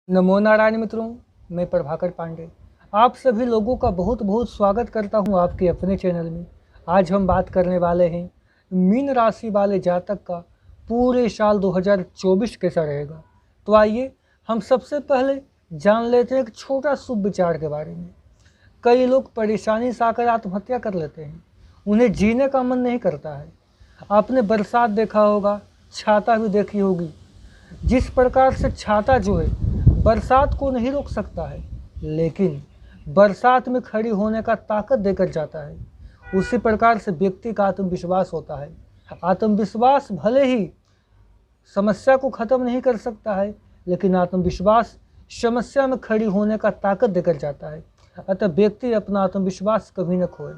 नमो नारायण मित्रों, मैं प्रभाकर पांडे आप सभी लोगों का बहुत बहुत स्वागत करता हूं आपके अपने चैनल में। आज हम बात करने वाले हैं मीन राशि वाले जातक का पूरे साल 2024 कैसा रहेगा। तो आइए हम सबसे पहले जान लेते हैं एक छोटा शुभ विचार के बारे में। कई लोग परेशानी से आकर आत्महत्या कर लेते हैं, उन्हें जीने का मन नहीं करता है। आपने बरसात देखा होगा, छाता भी देखी होगी। जिस प्रकार से छाता जो है बरसात को नहीं रोक सकता है, लेकिन बरसात में खड़ी होने का ताकत देकर जाता है, उसी प्रकार से व्यक्ति का आत्मविश्वास होता है। आत्मविश्वास भले ही समस्या को ख़त्म नहीं कर सकता है, लेकिन आत्मविश्वास समस्या में खड़ी होने का ताकत देकर जाता है। अतः व्यक्ति अपना आत्मविश्वास कभी न खोए।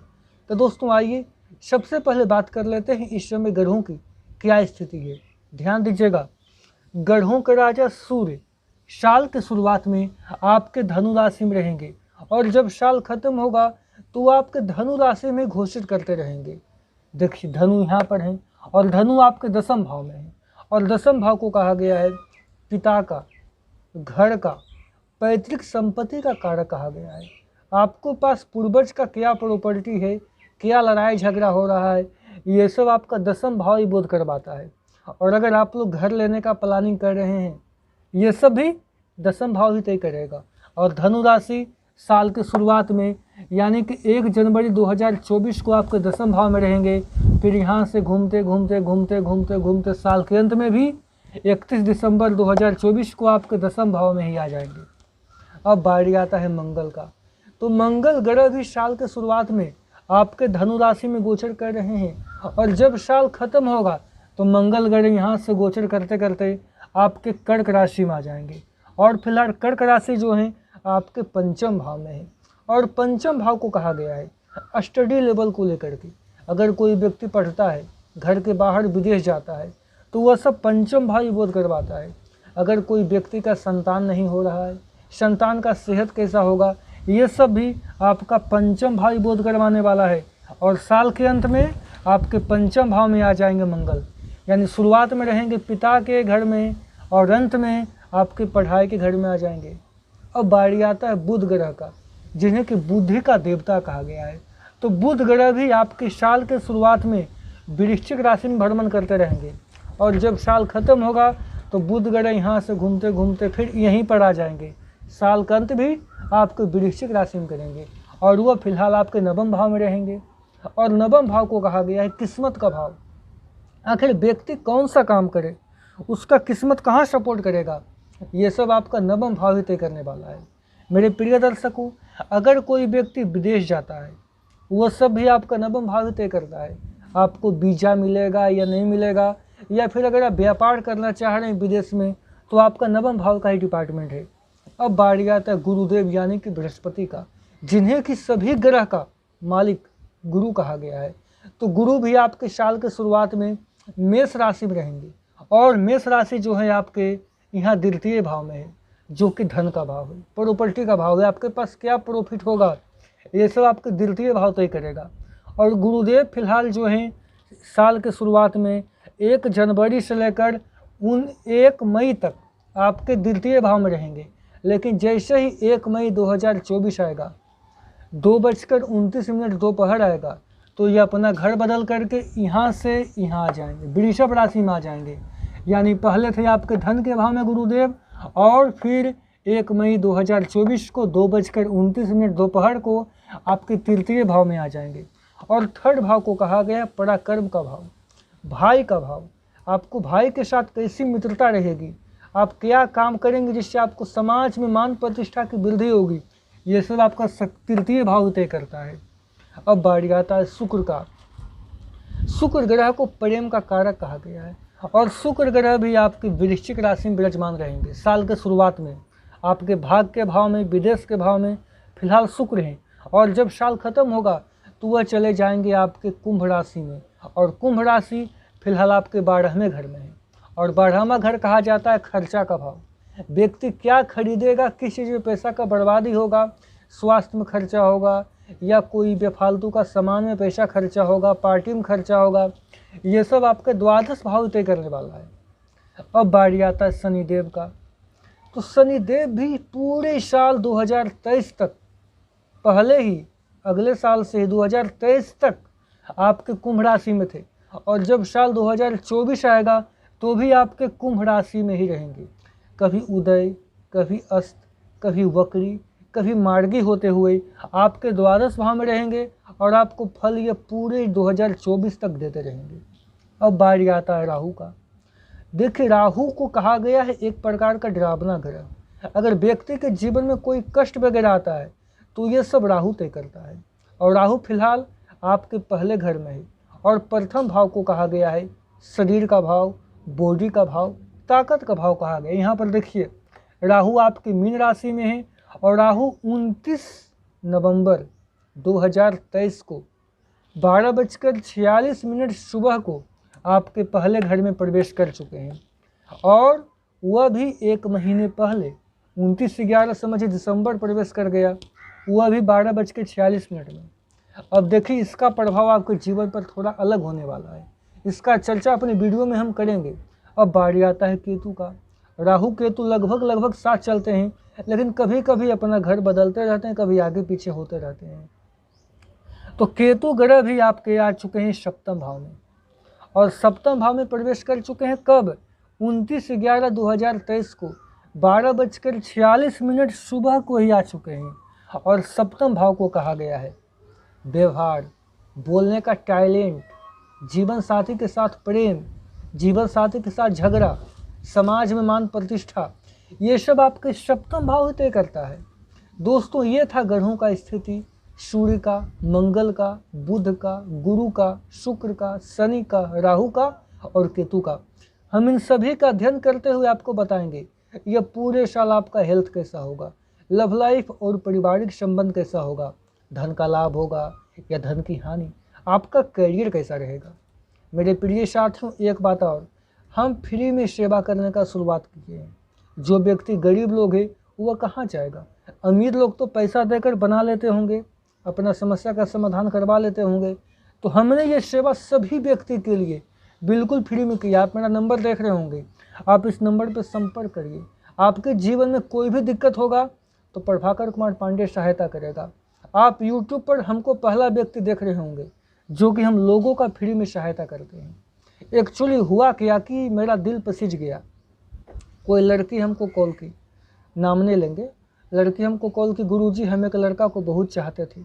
तो दोस्तों आइए सबसे पहले बात कर लेते हैं इस समय ग्रहों की क्या स्थिति है। ध्यान दीजिएगा, ग्रहों के राजा सूर्य साल की शुरुआत में आपके धनु राशि में रहेंगे और जब साल खत्म होगा तो आपके धनु राशि में घोषित करते रहेंगे। देखिए, धनु यहाँ पर है और धनु आपके दसम भाव में है और दसम भाव को कहा गया है पिता का, घर का, पैतृक संपत्ति का कारक कहा गया है। आपको पास पूर्वज का क्या प्रॉपर्टी है, क्या लड़ाई झगड़ा हो रहा है, ये सब आपका दसम भाव ही बोध करवाता है। और अगर आप लोग घर लेने का प्लानिंग कर रहे हैं, ये सब भी दसम भाव ही तय करेगा। और धनु राशि साल की शुरुआत में यानी कि 1 जनवरी 2024 को आपके दसम भाव में रहेंगे। फिर यहाँ से घूमते घूमते घूमते घूमते घूमते साल के अंत में भी 31 दिसंबर 2024 को आपके दसम भाव में ही आ जाएंगे। अब बारी आता है मंगल का। तो मंगल ग्रह भी साल के शुरुआत में आपके धनु राशि में गोचर कर रहे हैं और जब साल खत्म होगा तो मंगल ग्रह यहाँ से गोचर करते करते आपके कर्क राशि में आ जाएंगे। और फिलहाल कर्क राशि जो है आपके पंचम भाव में है और पंचम भाव को कहा गया है स्टडी लेवल को लेकर के। अगर कोई व्यक्ति पढ़ता है, घर के बाहर विदेश जाता है, तो वह सब पंचम भाव ही बोध करवाता है। अगर कोई व्यक्ति का संतान नहीं हो रहा है, संतान का सेहत कैसा होगा, ये सब भी आपका पंचम भाव ही बोध करवाने वाला है। और साल के अंत में आपके पंचम भाव में आ जाएंगे मंगल, यानी शुरुआत में रहेंगे पिता के घर में और अंत में आपके पढ़ाई के घर में आ जाएंगे। अब बारी आता है बुध ग्रह का, जिन्हें कि बुद्धि का देवता कहा गया है। तो बुध ग्रह भी आपके साल के शुरुआत में वृश्चिक राशि में भ्रमण करते रहेंगे और जब साल खत्म होगा तो बुध ग्रह यहाँ से घूमते घूमते फिर यहीं पर आ जाएंगे। साल का अंत भी आपके वृश्चिक राशि में करेंगे और वह फिलहाल आपके नवम भाव में रहेंगे। और नवम भाव को कहा गया है किस्मत का भाव। आखिर व्यक्ति कौन सा काम करे, उसका किस्मत कहाँ सपोर्ट करेगा, ये सब आपका नवम भाव ही तय करने वाला है। मेरे प्रिय दर्शकों, अगर कोई व्यक्ति विदेश जाता है, वह सब भी आपका नवम भाव ही तय करता है। आपको वीज़ा मिलेगा या नहीं मिलेगा, या फिर अगर आप व्यापार करना चाह रहे हैं विदेश में, तो आपका नवम भाव का ही डिपार्टमेंट है। अब बारी आता है गुरुदेव यानी कि बृहस्पति का, जिन्हें कि सभी ग्रह का मालिक गुरु कहा गया है। तो गुरु भी आपके साल के शुरुआत में मेष राशि में रहेंगे और मेष राशि जो है आपके यहाँ द्वितीय भाव में है, जो कि धन का भाव है, प्रॉपर्टी का भाव है। आपके पास क्या प्रॉफिट होगा, ये सब आपके द्वितीय भाव तय करेगा। और गुरुदेव फिलहाल जो हैं साल के शुरुआत में 1 जनवरी से लेकर 1 मई तक आपके द्वितीय भाव में रहेंगे। लेकिन जैसे ही 1 मई 2024 आएगा, 2:29 दोपहर आएगा, तो ये अपना घर बदल करके यहाँ से यहाँ आ जाएंगे, वृषभ राशि में आ जाएंगे। यानी पहले थे आपके धन के भाव में गुरुदेव और फिर 1 मई 2024 को 2:29 दोपहर को आपके तृतीय भाव में आ जाएंगे। और थर्ड भाव को कहा गया पराक्रम का भाव, भाई का भाव। आपको भाई के साथ कैसी मित्रता रहेगी, आप क्या काम करेंगे जिससे आपको समाज में मान प्रतिष्ठा की वृद्धि होगी, ये सब आपका तृतीय भाव तय करता है। अब बारी आता है शुक्र का। शुक्र ग्रह को प्रेम का कारक कहा गया है और शुक्र ग्रह भी आपकी वृश्चिक राशि में विराजमान रहेंगे। साल के शुरुआत में आपके भाग के भाव में, विदेश के भाव में फिलहाल शुक्र हैं और जब साल खत्म होगा तो वह चले जाएंगे आपके कुंभ राशि में। और कुंभ राशि फिलहाल आपके 12वें घर में है और 12वां घर कहा जाता है खर्चा का भाव। व्यक्ति क्या खरीदेगा, किस चीज़ में पैसा का बर्बादी होगा, स्वास्थ्य में खर्चा होगा या कोई बेफालतू का सामान में पैसा खर्चा होगा, पार्टी में खर्चा होगा, ये सब आपके द्वादश भाव तय करने वाला है। अब बारी आता है शनिदेव का। तो शनिदेव भी पूरे साल 2023 तक, पहले ही अगले साल से 2023 तक आपके कुंभ राशि में थे, और जब साल 2024 आएगा तो भी आपके कुंभ राशि में ही रहेंगे। कभी उदय, कभी अस्त, कभी वक्री, कभी मार्गी होते हुए आपके द्वादश भाव में रहेंगे और आपको फल ये पूरे 2024 तक देते रहेंगे। अब बारी आता है राहु का। देखिए, राहु को कहा गया है एक प्रकार का डरावना ग्रह। अगर व्यक्ति के जीवन में कोई कष्ट वगैरह आता है तो ये सब राहु तय करता है। और राहु फिलहाल आपके पहले घर में है, और प्रथम भाव को कहा गया है शरीर का भाव, बॉडी का भाव, ताकत का भाव कहा गया। यहाँ पर देखिए, राहु आपकी मीन राशि में है, और राहु 29 नवंबर 2023 को 12:46 सुबह को आपके पहले घर में प्रवेश कर चुके हैं, और वह भी एक महीने पहले 29/11 समझिए दिसंबर प्रवेश कर गया, वह भी 12:46 में। अब देखिए, इसका प्रभाव आपके जीवन पर थोड़ा अलग होने वाला है। इसका चर्चा अपने वीडियो में हम करेंगे। अब बारी आता है केतु का। राहु केतु लगभग साथ चलते हैं, लेकिन कभी कभी अपना घर बदलते रहते हैं, कभी आगे पीछे होते रहते हैं। तो केतु ग्रह भी आपके आ चुके हैं सप्तम भाव में, और सप्तम भाव में प्रवेश कर चुके हैं कब? 29/11/2023 को 12:46 सुबह को ही आ चुके हैं। और सप्तम भाव को कहा गया है व्यवहार, बोलने का टैलेंट, जीवन साथी के साथ प्रेम, जीवन साथी के साथ झगड़ा, समाज में मान प्रतिष्ठा, ये सब आपके सप्तम भाव ही तय करता है। दोस्तों, ये था ग्रहों का स्थिति, सूर्य का, मंगल का, बुध का, गुरु का, शुक्र का, शनि का, राहु का और केतु का। हम इन सभी का अध्ययन करते हुए आपको बताएंगे यह पूरे साल आपका हेल्थ कैसा होगा, लव लाइफ और पारिवारिक संबंध कैसा होगा, धन का लाभ होगा या धन की हानि, आपका करियर कैसा रहेगा। मेरे प्रिय साथियों, एक बात और, हम फ्री में सेवा करने का शुरुआत किए हैं। जो व्यक्ति गरीब लोग हैं वह कहाँ जाएगा? अमीर लोग तो पैसा देकर बना लेते होंगे, अपना समस्या का समाधान करवा लेते होंगे। तो हमने ये सेवा सभी व्यक्ति के लिए बिल्कुल फ्री में किया। आप मेरा नंबर देख रहे होंगे, आप इस नंबर पर संपर्क करिए। आपके जीवन में कोई भी दिक्कत होगा तो प्रभाकर कुमार पांडे सहायता करेगा। आप YouTube पर हमको पहला व्यक्ति देख रहे होंगे जो कि हम लोगों का फ्री में सहायता करते हैं। एक्चुअली हुआ क्या कि मेरा दिल पसीज गया। कोई लड़की हमको कॉल की, नाम नहीं लेंगे, लड़की हमको कॉल की, गुरुजी हम एक लड़का को बहुत चाहते थे,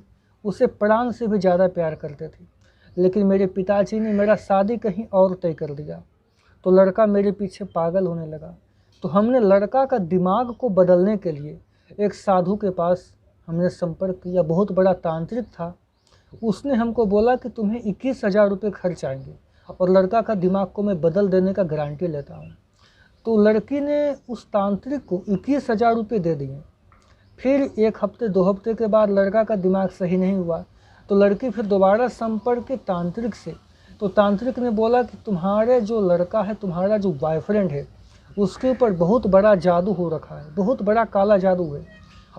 उसे प्राण से भी ज़्यादा प्यार करते थे, लेकिन मेरे पिताजी ने मेरा शादी कहीं और तय कर दिया, तो लड़का मेरे पीछे पागल होने लगा। तो हमने लड़का का दिमाग को बदलने के लिए एक साधु के पास हमने संपर्क किया। बहुत बड़ा तांत्रिक था। उसने हमको बोला कि तुम्हें 21,000 रुपये खर्च आएंगे और लड़का का दिमाग को मैं बदल देने का गारंटी लेता हूँ। तो लड़की ने उस तांत्रिक को 21,000 रुपये दे दिए। फिर 1 हफ्ते 2 हफ्ते के बाद लड़का का दिमाग सही नहीं हुआ, तो लड़की फिर दोबारा संपर्क की तांत्रिक से। तो तांत्रिक ने बोला कि तुम्हारे जो लड़का है, तुम्हारा जो बॉयफ्रेंड है, उसके ऊपर बहुत बड़ा जादू हो रखा है, बहुत बड़ा काला जादू है,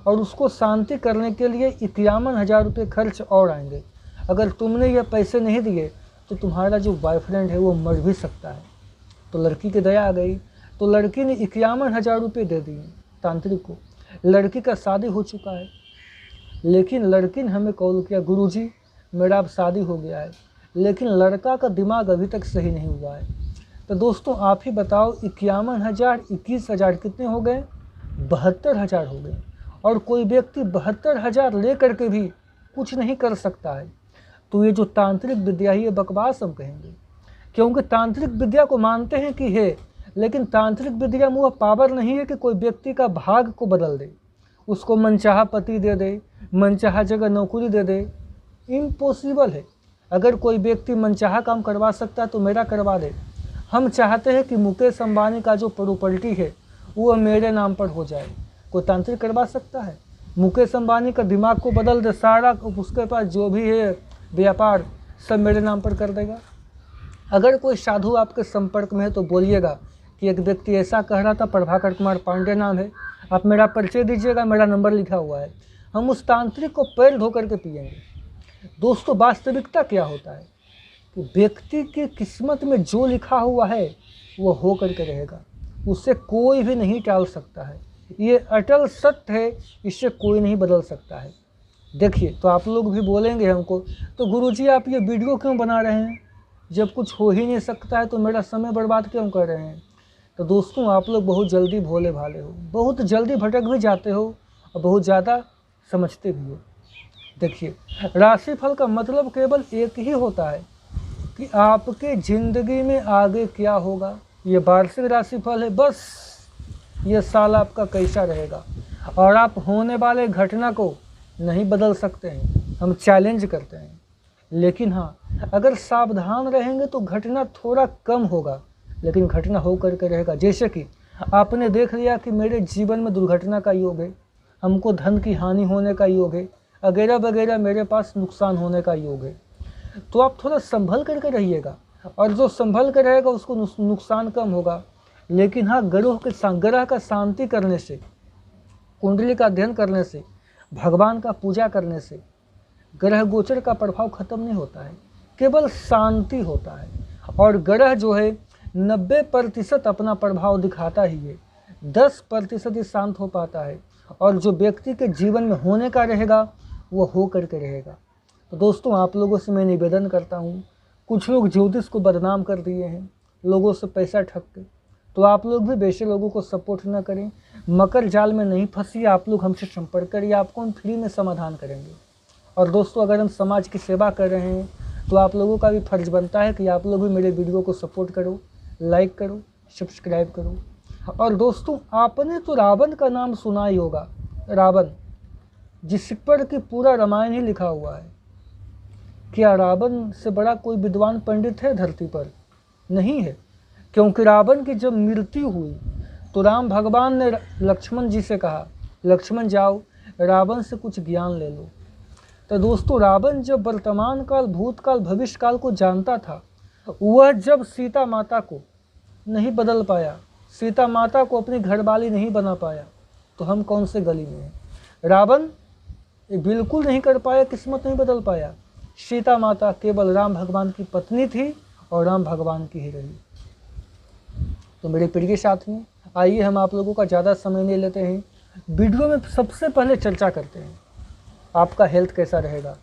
और उसको शांति करने के लिए 51,000 रुपये खर्च और आएंगे। अगर तुमने ये पैसे नहीं दिए तो तुम्हारा जो बॉयफ्रेंड है वो मर भी सकता है। तो लड़की की दया आ गई, तो लड़की ने 51,000 रुपये दे दिए तांत्रिक को। लड़की का शादी हो चुका है, लेकिन लड़की ने हमें कॉल किया, गुरुजी मेरा अब शादी हो गया है, लेकिन लड़का का दिमाग अभी तक सही नहीं हुआ है। तो दोस्तों आप ही बताओ, 51,000 21,000 कितने हो गए? 72,000 हो गए। और कोई व्यक्ति 72,000 ले करके भी कुछ नहीं कर सकता है। तो ये जो तांत्रिक विद्या है ये बकवास हम कहेंगे, क्योंकि तांत्रिक विद्या को मानते हैं कि है, लेकिन तांत्रिक विद्या में वह पावर नहीं है कि कोई व्यक्ति का भाग को बदल दे, उसको मनचाहा पति दे दे, मनचाहा जगह नौकरी दे दे। इम्पॉसिबल है। अगर कोई व्यक्ति मनचाहा काम करवा सकता है तो मेरा करवा दे। हम चाहते हैं कि मुकेश अंबानी का जो प्रॉपर्टी है वो मेरे नाम पर हो जाए। कोई तांत्रिक करवा सकता है? मुकेश अंबानी का दिमाग को बदल दे, सारा उसके पास जो भी है व्यापार सब मेरे नाम पर कर देगा। अगर कोई साधु आपके संपर्क में है तो बोलिएगा कि एक व्यक्ति ऐसा कह रहा था, प्रभाकर कुमार पांडे नाम है, आप मेरा परिचय दीजिएगा, मेरा नंबर लिखा हुआ है। हम उस तांत्रिक को पैर धो करके पिएंगे। दोस्तों वास्तविकता क्या होता है कि व्यक्ति की किस्मत में जो लिखा हुआ है वो हो करके रहेगा, उससे कोई भी नहीं टाल सकता है। ये अटल सत्य है, इससे कोई नहीं बदल सकता है। देखिए, तो आप लोग भी बोलेंगे हमको, तो गुरुजी आप ये वीडियो क्यों बना रहे हैं, जब कुछ हो ही नहीं सकता है तो मेरा समय बर्बाद क्यों कर रहे हैं। तो दोस्तों, आप लोग बहुत जल्दी भोले भाले हो, बहुत जल्दी भटक भी जाते हो और बहुत ज़्यादा समझते भी हो। देखिए, राशिफल का मतलब केवल एक ही होता है कि आपके ज़िंदगी में आगे क्या होगा। ये वार्षिक राशिफल है, बस ये साल आपका कैसा रहेगा। और आप होने वाले घटना को नहीं बदल सकते हैं, हम चैलेंज करते हैं। लेकिन हाँ, अगर सावधान रहेंगे तो घटना थोड़ा कम होगा, लेकिन घटना हो करके रहेगा। जैसे कि आपने देख लिया कि मेरे जीवन में दुर्घटना का योग है, हमको धन की हानि होने का योग है, वगैरह वगैरह, मेरे पास नुकसान होने का योग है। तो आप थोड़ा संभल करके रहिएगा, और जो संभल कर रहेगा उसको नुकसान कम होगा। लेकिन हाँ, ग्रह का शांति करने से, कुंडली का अध्ययन करने से, भगवान का पूजा करने से ग्रह गोचर का प्रभाव खत्म नहीं होता है, केवल शांति होता है। और ग्रह जो है 90% अपना प्रभाव दिखाता ही है, 10% ही शांत हो पाता है। और जो व्यक्ति के जीवन में होने का रहेगा वो हो करके रहेगा। तो दोस्तों, आप लोगों से मैं निवेदन करता हूँ, कुछ लोग ज्योतिष को बदनाम कर दिए हैं, लोगों से पैसा ठग के, तो आप लोग भी वैसे लोगों को सपोर्ट ना करें। मकर जाल में नहीं फंसिए, आप लोग हमसे संपर्क करिए, आपको हम फ्री में समाधान करेंगे। और दोस्तों, अगर हम समाज की सेवा कर रहे हैं तो आप लोगों का भी फर्ज बनता है कि आप लोग भी मेरे वीडियो को सपोर्ट करो, लाइक करो, सब्सक्राइब करो। और दोस्तों, आपने तो रावण का नाम सुना ही होगा, रावण, जिस पर कि पूरा रामायण ही लिखा हुआ है। क्या रावण से बड़ा कोई विद्वान पंडित है धरती पर? नहीं है। क्योंकि रावण की जब मृत्यु हुई तो राम भगवान ने लक्ष्मण जी से कहा, लक्ष्मण जाओ रावण से कुछ ज्ञान ले लो। तो दोस्तों, रावण जब वर्तमान काल, भूतकाल, भविष्य काल को जानता था, वह जब सीता माता को नहीं बदल पाया, सीता माता को अपनी घरवाली नहीं बना पाया, तो हम कौन से गली में हैं। रावण ये बिल्कुल नहीं कर पाया, किस्मत नहीं बदल पाया। सीता माता केवल राम भगवान की पत्नी थी और राम भगवान की ही रही। तो मेरे प्रिय साथियों, आइए हम आप लोगों का ज़्यादा समय नहीं लेते हैं, वीडियो में सबसे पहले चर्चा करते हैं आपका हेल्थ कैसा रहेगा।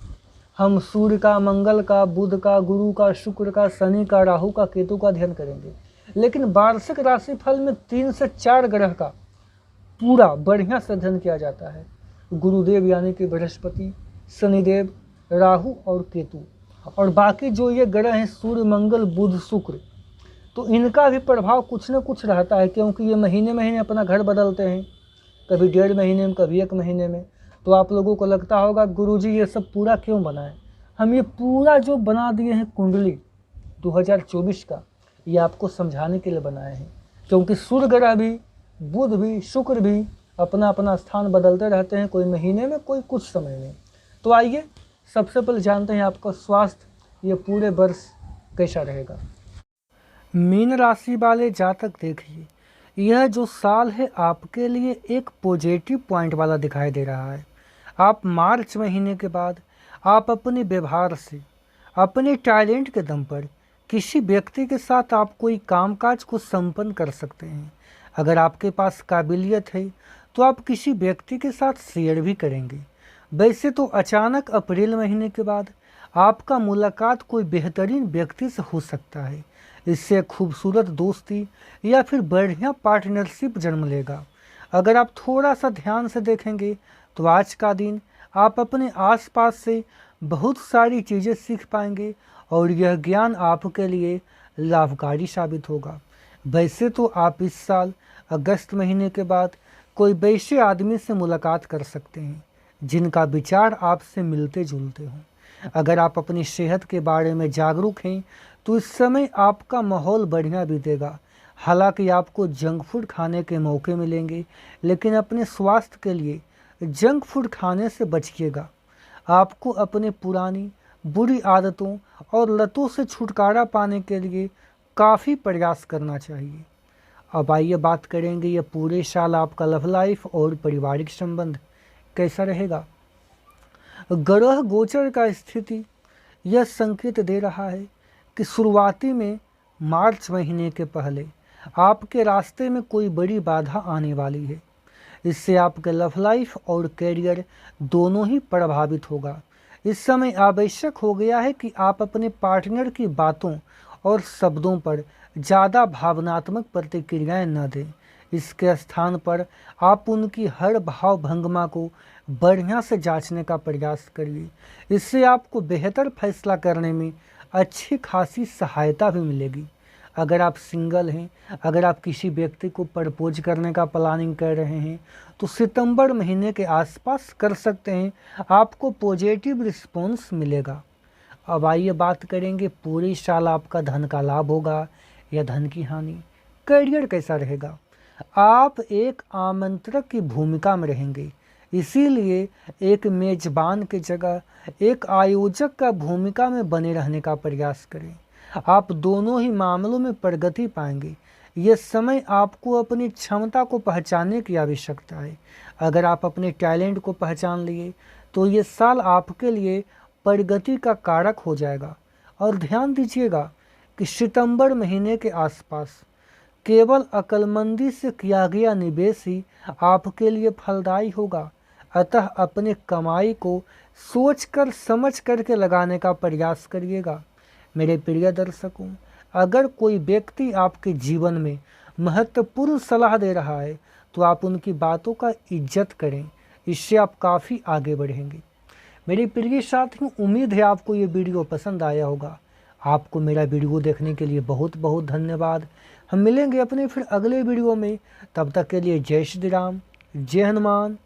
हम सूर्य का, मंगल का, बुध का, गुरु का, शुक्र का, शनि का, राहु का, केतु का अध्ययन करेंगे। लेकिन वार्षिक राशिफल में 3 से 4 ग्रह का पूरा बढ़िया से अध्ययन किया जाता है। गुरुदेव यानी कि बृहस्पति, शनिदेव, राहु और केतु, और बाकी जो ये ग्रह हैं सूर्य, मंगल, बुध, शुक्र, तो इनका भी प्रभाव कुछ न कुछ रहता है, क्योंकि ये महीने महीने अपना घर बदलते हैं, कभी 1.5 महीने में, कभी 1 महीने में। तो आप लोगों को लगता होगा गुरुजी ये सब पूरा क्यों बनाए। हम ये पूरा जो बना दिए हैं कुंडली 2024 का, ये आपको समझाने के लिए बनाए हैं, क्योंकि सूर्य ग्रह भी, बुध भी, शुक्र भी अपना अपना स्थान बदलते रहते हैं, कोई महीने में, कोई कुछ समय में। तो आइए सबसे पहले जानते हैं आपका स्वास्थ्य ये पूरे वर्ष कैसा रहेगा। मीन राशि वाले जातक देखिए, यह जो साल है आपके लिए एक पॉजिटिव पॉइंट वाला दिखाई दे रहा है। आप मार्च महीने के बाद आप अपने व्यवहार से, अपने टैलेंट के दम पर किसी व्यक्ति के साथ आप कोई कामकाज को संपन्न कर सकते हैं। अगर आपके पास काबिलियत है तो आप किसी व्यक्ति के साथ शेयर भी करेंगे। वैसे तो अचानक अप्रैल महीने के बाद आपका मुलाकात कोई बेहतरीन व्यक्ति से हो सकता है, इससे खूबसूरत दोस्ती या फिर बढ़िया पार्टनरशिप जन्म लेगा। अगर आप थोड़ा सा ध्यान से देखेंगे तो आज का दिन आप अपने आसपास से बहुत सारी चीज़ें सीख पाएंगे और यह ज्ञान आपके लिए लाभकारी साबित होगा। वैसे तो आप इस साल अगस्त महीने के बाद कोई वैसे आदमी से मुलाकात कर सकते हैं जिनका विचार आपसे मिलते जुलते हों। अगर आप अपनी सेहत के बारे में जागरूक हैं तो इस समय आपका माहौल बढ़िया बीतेगा। हालांकि आपको जंक फूड खाने के मौके मिलेंगे, लेकिन अपने स्वास्थ्य के लिए जंक फूड खाने से बचिएगा। आपको अपने पुरानी बुरी आदतों और लतों से छुटकारा पाने के लिए काफ़ी प्रयास करना चाहिए। अब आइए बात करेंगे ये पूरे साल आपका लव लाइफ और पारिवारिक संबंध कैसा रहेगा। ग्रह गोचर का स्थिति यह संकेत दे रहा है कि शुरुआती में मार्च महीने के पहले आपके रास्ते में कोई बड़ी बाधा आने वाली है। इससे आपके लव लाइफ और करियर दोनों ही प्रभावित होगा। इस समय आवश्यक हो गया है कि आप अपने पार्टनर की बातों और शब्दों पर ज़्यादा भावनात्मक प्रतिक्रियाएं न दें। इसके स्थान पर आप उनकी हर भाव भंगिमा को बढ़िया से जांचने का प्रयास करिए। इससे आपको बेहतर फैसला करने में अच्छी खासी सहायता भी मिलेगी। अगर आप सिंगल हैं, अगर आप किसी व्यक्ति को प्रपोज करने का प्लानिंग कर रहे हैं तो सितंबर महीने के आसपास कर सकते हैं, आपको पॉजिटिव रिस्पॉन्स मिलेगा। अब आइए बात करेंगे पूरे साल आपका धन का लाभ होगा या धन की हानि। करियर कैसा रहेगा? आप एक आमंत्रक की भूमिका में रहेंगे, इसीलिए एक मेजबान की जगह एक आयोजक का भूमिका में बने रहने का प्रयास करें। आप दोनों ही मामलों में प्रगति पाएंगे। ये समय आपको अपनी क्षमता को पहचानने की आवश्यकता है। अगर आप अपने टैलेंट को पहचान लिए तो ये साल आपके लिए प्रगति का कारक हो जाएगा। और ध्यान दीजिएगा कि सितंबर महीने के आसपास केवल अक्लमंदी से किया गया निवेश ही आपके लिए फलदायी होगा। अतः अपने कमाई को सोचकर समझ करके लगाने का प्रयास करिएगा। मेरे प्रिय दर्शकों, अगर कोई व्यक्ति आपके जीवन में महत्वपूर्ण सलाह दे रहा है तो आप उनकी बातों का इज्जत करें, इससे आप काफ़ी आगे बढ़ेंगे। मेरे प्रिय साथियों, उम्मीद है आपको ये वीडियो पसंद आया होगा। आपको मेरा वीडियो देखने के लिए बहुत बहुत धन्यवाद। हम मिलेंगे अपने फिर अगले वीडियो में। तब तक के लिए जय श्री राम, जय हनुमान।